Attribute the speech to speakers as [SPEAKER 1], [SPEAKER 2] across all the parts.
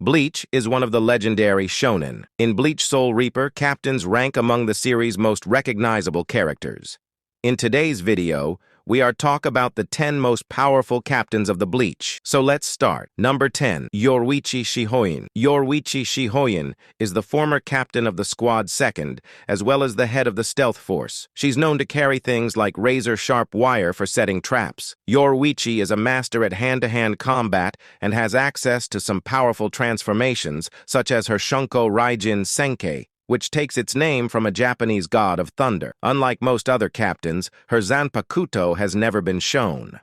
[SPEAKER 1] Bleach is one of the legendary shonen. In Bleach Soul Reaper, captains rank among the series' most recognizable characters. In today's video, we are talk about the 10 most powerful captains of the Bleach. So let's start. Number 10, Yoruichi Shihoin. Yoruichi Shihoin is the former captain of the Squad 2nd, as well as the head of the Stealth Force. She's known to carry things like razor-sharp wire for setting traps. Yoruichi is a master at hand-to-hand combat and has access to some powerful transformations, such as her Shunko Raijin Senkei, which takes its name from a Japanese god of thunder. Unlike most other captains, her Zanpakuto has never been shown.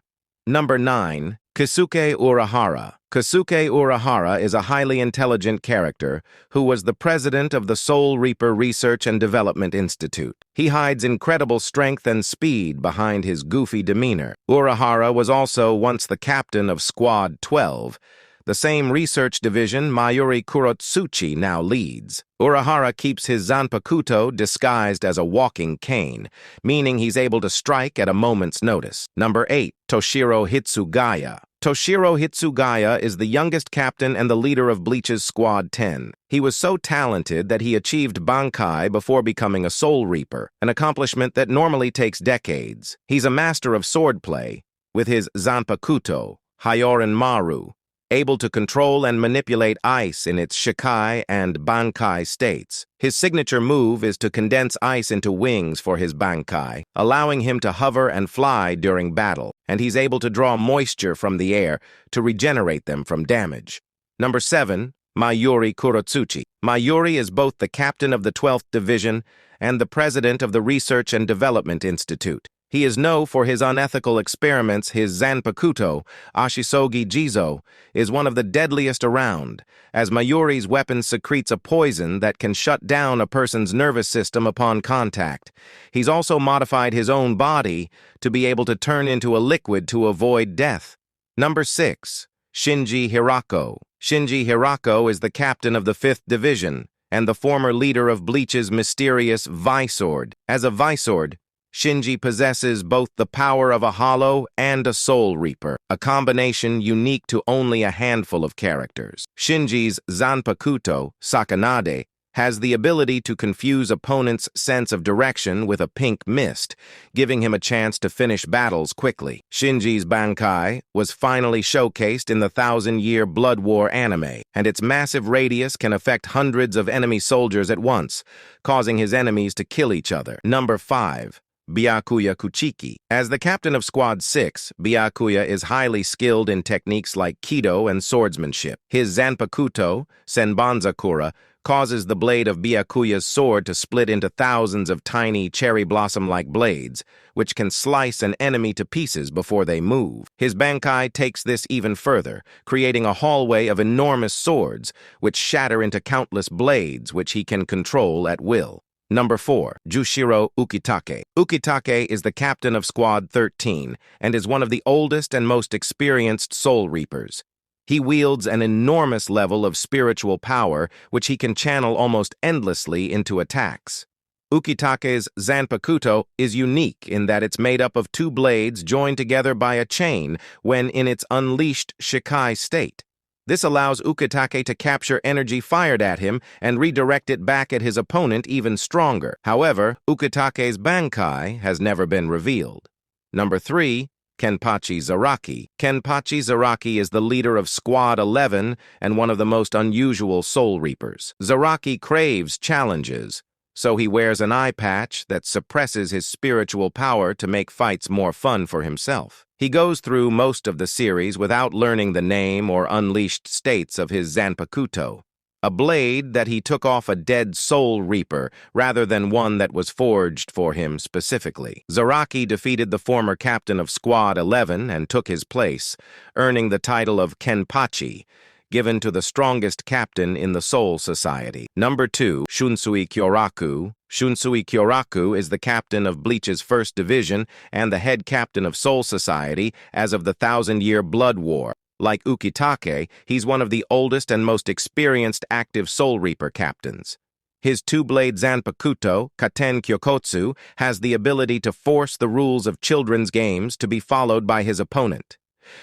[SPEAKER 1] Number 9, Keisuke Urahara. Keisuke Urahara is a highly intelligent character who was the president of the Soul Reaper Research and Development Institute. He hides incredible strength and speed behind his goofy demeanor. Urahara was also once the captain of Squad 12, the same research division Mayuri Kurotsuchi now leads. Urahara keeps his Zanpakuto disguised as a walking cane, meaning he's able to strike at a moment's notice. Number 8, Toshiro Hitsugaya. Toshiro Hitsugaya is the youngest captain and the leader of Bleach's Squad 10. He was so talented that he achieved Bankai before becoming a Soul Reaper, an accomplishment that normally takes decades. He's a master of swordplay, with his Zanpakuto, Hyorin Maru, able to control and manipulate ice in its Shikai and Bankai states. His signature move is to condense ice into wings for his Bankai, allowing him to hover and fly during battle, and he's able to draw moisture from the air to regenerate them from damage. Number 7, Mayuri Kurotsuchi. Mayuri is both the captain of the 12th Division and the president of the Research and Development Institute. He is known for his unethical experiments. His Zanpakuto, Ashisogi Jizo, is one of the deadliest around, as Mayuri's weapon secretes a poison that can shut down a person's nervous system upon contact. He's also modified his own body to be able to turn into a liquid to avoid death. Number 6, Shinji Hirako. Shinji Hirako is the captain of the 5th Division and the former leader of Bleach's mysterious Visword. As a Visword, Shinji possesses both the power of a Hollow and a Soul Reaper, a combination unique to only a handful of characters. Shinji's Zanpakuto, Sakanade, has the ability to confuse opponents' sense of direction with a pink mist, giving him a chance to finish battles quickly. Shinji's Bankai was finally showcased in the 1000-Year Blood War anime, and its massive radius can affect hundreds of enemy soldiers at once, causing his enemies to kill each other. Number 5. Byakuya Kuchiki. As the captain of Squad 6, Byakuya is highly skilled in techniques like Kido and swordsmanship. His Zanpakuto, Senbanzakura, causes the blade of Byakuya's sword to split into thousands of tiny cherry blossom-like blades, which can slice an enemy to pieces before they move. His Bankai takes this even further, creating a hallway of enormous swords, which shatter into countless blades, which he can control at will. Number 4, Jushiro Ukitake. Ukitake is the captain of Squad 13 and is one of the oldest and most experienced Soul Reapers. He wields an enormous level of spiritual power, which he can channel almost endlessly into attacks. Ukitake's Zanpakuto is unique in that it's made up of 2 blades joined together by a chain when in its unleashed Shikai state. This allows Ukitake to capture energy fired at him and redirect it back at his opponent even stronger. However, Ukitake's Bankai has never been revealed. Number 3, Kenpachi Zaraki. Kenpachi Zaraki is the leader of Squad 11 and one of the most unusual Soul Reapers. Zaraki craves challenges, so he wears an eye patch that suppresses his spiritual power to make fights more fun for himself. He goes through most of the series without learning the name or unleashed states of his Zanpakuto, a blade that he took off a dead Soul Reaper rather than one that was forged for him specifically. Zaraki defeated the former captain of Squad 11 and took his place, earning the title of Kenpachi, given to the strongest captain in the Soul Society. Number 2, Shunsui Kyoraku. Shunsui Kyoraku is the captain of Bleach's 1st Division and the head captain of Soul Society as of the 1000-Year Blood War. Like Ukitake, he's one of the oldest and most experienced active Soul Reaper captains. His 2-blade Zanpakuto, Katen Kyokotsu, has the ability to force the rules of children's games to be followed by his opponent.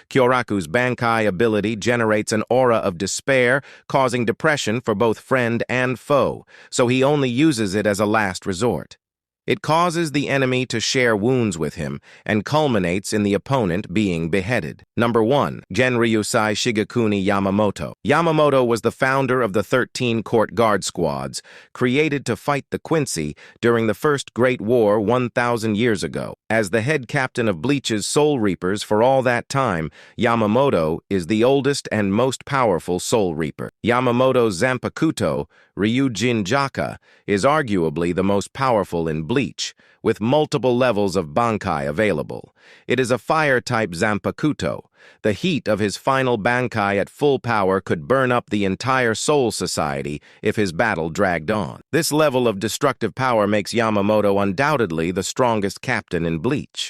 [SPEAKER 1] Kyoraku's Bankai ability generates an aura of despair, causing depression for both friend and foe, so he only uses it as a last resort. It causes the enemy to share wounds with him and culminates in the opponent being beheaded. Number 1. Genryusai Shigekuni Yamamoto. Yamamoto was the founder of the 13 Court Guard Squads, created to fight the Quincy during the First Great War 1,000 years ago. As the head captain of Bleach's Soul Reapers for all that time, Yamamoto is the oldest and most powerful Soul Reaper. Yamamoto's Zanpakuto, Ryujinjaka, is arguably the most powerful in Bleach, with multiple levels of Bankai available. It is a fire-type Zanpakuto. The heat of his final Bankai at full power could burn up the entire Soul Society if his battle dragged on. This level of destructive power makes Yamamoto undoubtedly the strongest captain in Bleach.